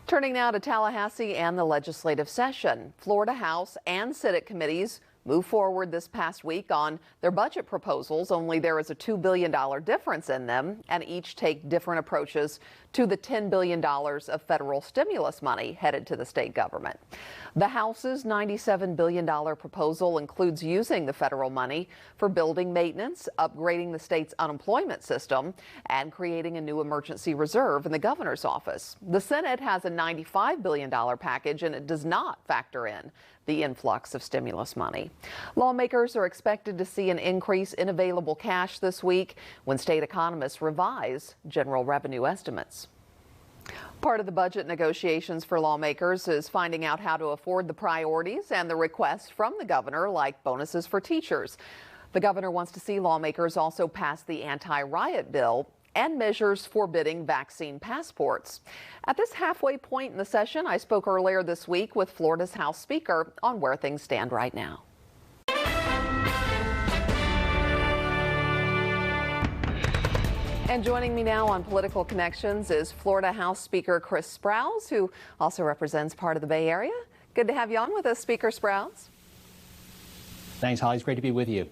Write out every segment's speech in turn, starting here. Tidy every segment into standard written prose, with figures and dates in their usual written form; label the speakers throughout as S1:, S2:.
S1: Turning now to Tallahassee and the legislative session. Florida House and Senate committees moved forward this past week on their budget proposals, only there is a $2 billion difference in them, and each take different approaches to the $10 billion of federal stimulus money headed to the state government. The House's $97 billion proposal includes using the federal money for building maintenance, upgrading the state's unemployment system, and creating a new emergency reserve in the governor's office. The Senate has a $95 billion package, and it does not factor in the influx of stimulus money. Lawmakers are expected to see an increase in available cash this week when state economists revise general revenue estimates. Part of the budget negotiations for lawmakers is finding out how to afford the priorities and the requests from the governor, like bonuses for teachers. The governor wants to see lawmakers also pass the anti-riot bill and measures forbidding vaccine passports. At this halfway point in the session, I spoke earlier this week with Florida's House Speaker on where things stand right now. And joining me now on Political Connections is Florida House Speaker Chris Sprowls, who also represents part of the Bay Area. Good to have you on with us, Speaker Sprowls.
S2: Thanks, Holly. It's great to be with you.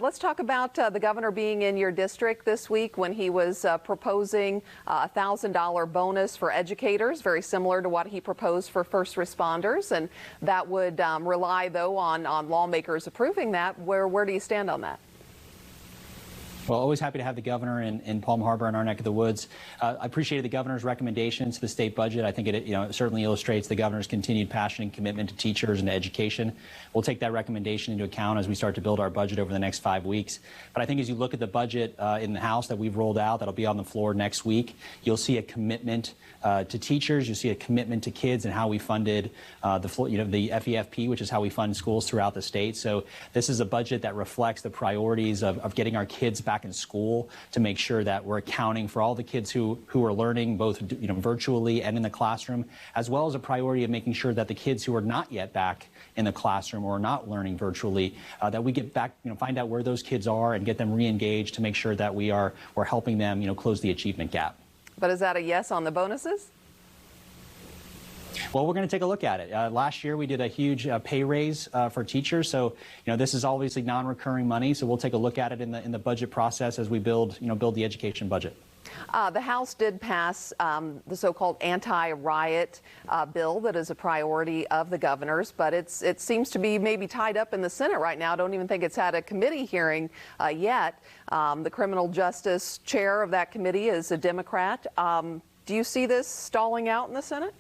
S1: Let's talk about the governor being in your district this week when he was proposing a $1,000 bonus for educators, very similar to what he proposed for first responders. And that would rely, though, on lawmakers approving that. Where do you stand on that?
S2: Well, always happy to have the governor in Palm Harbor in our neck of the woods. I appreciated the governor's recommendations to the state budget. I think it certainly illustrates the governor's continued passion and commitment to teachers and to education. We'll take that recommendation into account as we start to build our budget over the next 5 weeks. But I think as you look at the budget in the House that we've rolled out, that'll be on the floor next week, you'll see a commitment to teachers. You'll see a commitment to kids and how we funded the FEFP, which is how we fund schools throughout the state. So this is a budget that reflects the priorities of getting our kids back in school, to make sure that we're accounting for all the kids who are learning both virtually and in the classroom, as well as a priority of making sure that the kids who are not yet back in the classroom or not learning virtually, that we get back, find out where those kids are and get them re-engaged to make sure that we're helping them, close the achievement gap.
S1: But is that a yes on the bonuses?
S2: Well, we're going to take a look at it. Last year, we did a huge pay raise for teachers. So, this is obviously non-recurring money. So we'll take a look at it in the budget process as we build the education budget.
S1: The House did pass the so-called anti-riot bill that is a priority of the governor's, but it seems to be maybe tied up in the Senate right now. I don't even think it's had a committee hearing yet. The criminal justice chair of that committee is a Democrat. Do you see this stalling out in the Senate?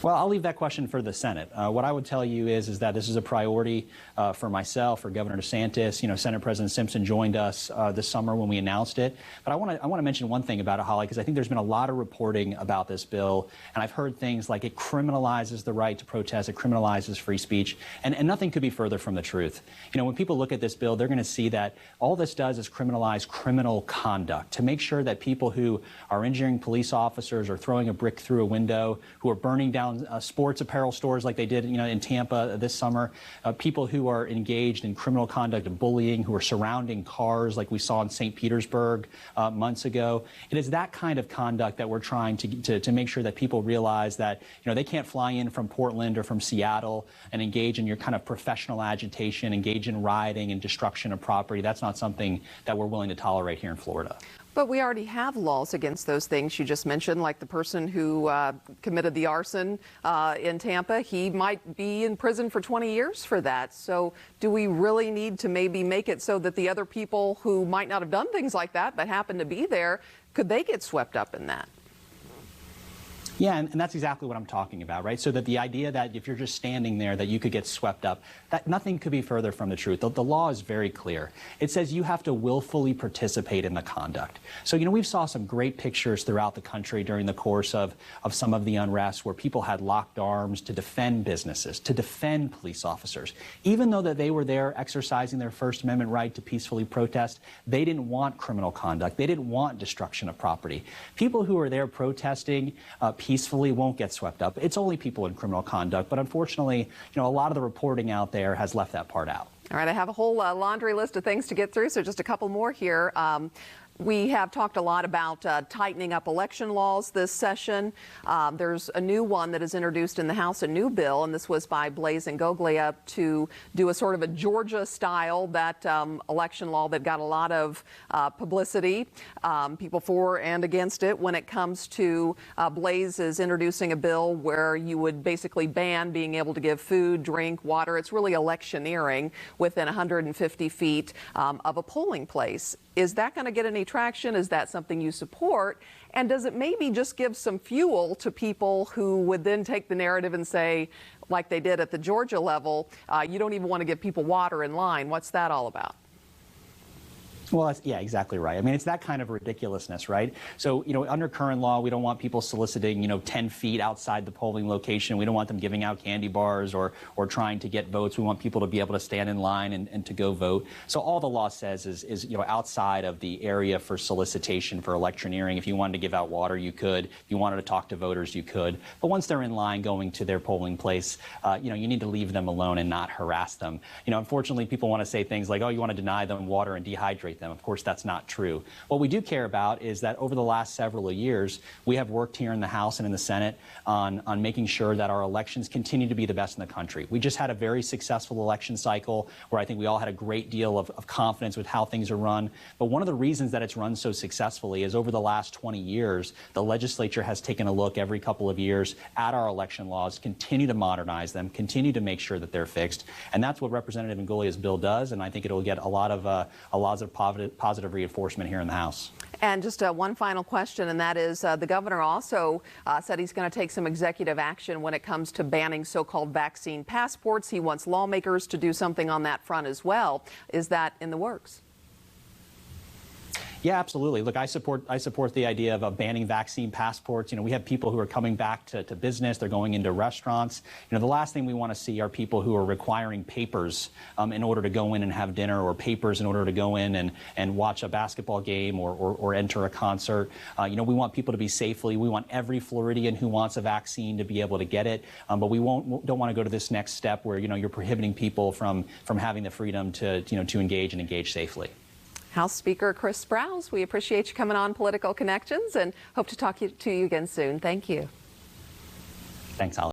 S2: Well, I'll leave that question for the Senate. What I would tell you is that this is a priority for myself, for Governor DeSantis. Senate President Simpson joined us this summer when we announced it. But I want to mention one thing about it, Holly, because I think there's been a lot of reporting about this bill, and I've heard things like it criminalizes the right to protest, it criminalizes free speech, and nothing could be further from the truth. When people look at this bill, they're going to see that all this does is criminalize criminal conduct to make sure that people who are injuring police officers or throwing a brick through a window, who are burning down sports apparel stores like they did in Tampa this summer, people who are engaged in criminal conduct and bullying, who are surrounding cars like we saw in St. Petersburg months ago. It is that kind of conduct that we're trying to make sure that people realize that they can't fly in from Portland or from Seattle and engage in your kind of professional agitation, engage in rioting and destruction of property. That's not something that we're willing to tolerate here in Florida.
S1: But we already have laws against those things you just mentioned, like the person who committed the arson in Tampa. He might be in prison for 20 years for that. So do we really need to maybe make it so that the other people who might not have done things like that but happen to be there, could they get swept up in that?
S2: Yeah, and that's exactly what I'm talking about, right? So that the idea that if you're just standing there that you could get swept up, that nothing could be further from the truth. The law is very clear. It says you have to willfully participate in the conduct. So, we saw some great pictures throughout the country during the course of some of the unrest where people had locked arms to defend businesses, to defend police officers. Even though that they were there exercising their First Amendment right to peacefully protest, they didn't want criminal conduct. They didn't want destruction of property. People who are there protesting peacefully won't get swept up. It's only people in criminal conduct. But unfortunately, a lot of the reporting out there has left that part out.
S1: All right, I have a whole laundry list of things to get through, so just a couple more here. We have talked a lot about tightening up election laws this session. There's a new one that is introduced in the House, a new bill, and this was by Blaise and Goglia to do a sort of a Georgia style, that election law that got a lot of publicity, people for and against it. When it comes to Blaise is introducing a bill where you would basically ban being able to give food, drink, water. It's really electioneering within 150 feet of a polling place. Is that going to get any traction? Is that something you support? And does it maybe just give some fuel to people who would then take the narrative and say, like they did at the Georgia level, you don't even want to give people water in line? What's that all about?
S2: Well, yeah, exactly right. I mean, it's that kind of ridiculousness, right? So, under current law, we don't want people soliciting, 10 feet outside the polling location. We don't want them giving out candy bars or trying to get votes. We want people to be able to stand in line and to go vote. So all the law says is outside of the area for solicitation for electioneering. If you wanted to give out water, you could. If you wanted to talk to voters, you could. But once they're in line going to their polling place, you need to leave them alone and not harass them. Unfortunately, people want to say things like, oh, you want to deny them water and dehydrate them. Of course, that's not true. What we do care about is that over the last several years, we have worked here in the House and in the Senate on making sure that our elections continue to be the best in the country. We just had a very successful election cycle where I think we all had a great deal of confidence with how things are run. But one of the reasons that it's run so successfully is over the last 20 years, the legislature has taken a look every couple of years at our election laws, continue to modernize them, continue to make sure that they're fixed. And that's what Representative Ngoglia's bill does. And I think it'll get a lot of positive reinforcement here in the House.
S1: And just one final question, and that is the governor also said he's going to take some executive action when it comes to banning so-called vaccine passports. He wants lawmakers to do something on that front as well. Is that in the works?
S2: Yeah, absolutely. Look, I support the idea of banning vaccine passports. We have people who are coming back to business. They're going into restaurants. The last thing we want to see are people who are requiring papers in order to go in and have dinner, or papers in order to go in and watch a basketball game or enter a concert. We want people to be safely. We want every Floridian who wants a vaccine to be able to get it. But we don't want to go to this next step where you're prohibiting people from having the freedom to engage safely.
S1: House Speaker Chris Sprowls, we appreciate you coming on Political Connections and hope to talk to you again soon. Thank you.
S2: Thanks, Holly.